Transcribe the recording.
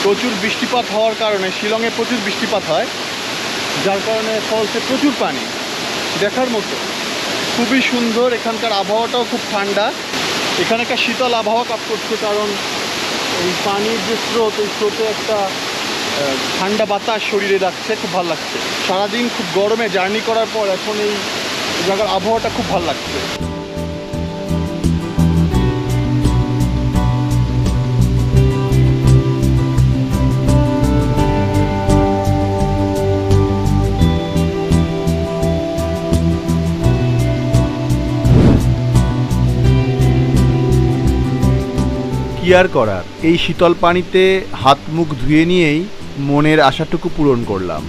প্রচুর বৃষ্টিপাত হওয়ার কারণে, শিলংয়ে প্রচুর বৃষ্টিপাত হয়, যার কারণে ফলসে প্রচুর পানি, দেখার মতো খুবই সুন্দর। এখানকার আবহাওয়াটাও খুব ঠান্ডা, এখানে একটা শীতল আবহাওয়া কাজ করছে, কারণ এই পানির যে স্রোত, এই স্রোতে একটা ঠান্ডা বাতাস শরীরে রাখছে, খুব ভালো লাগছে। সারাদিন খুব গরমে জার্নি করার পর এখন এই জায়গার আবহাওয়াটা খুব ভালো লাগছে। কি আর করার, এই শীতল পানিতে হাত মুখ ধুয়ে নিয়েই মনের আশাটুকু পূরণ করলাম।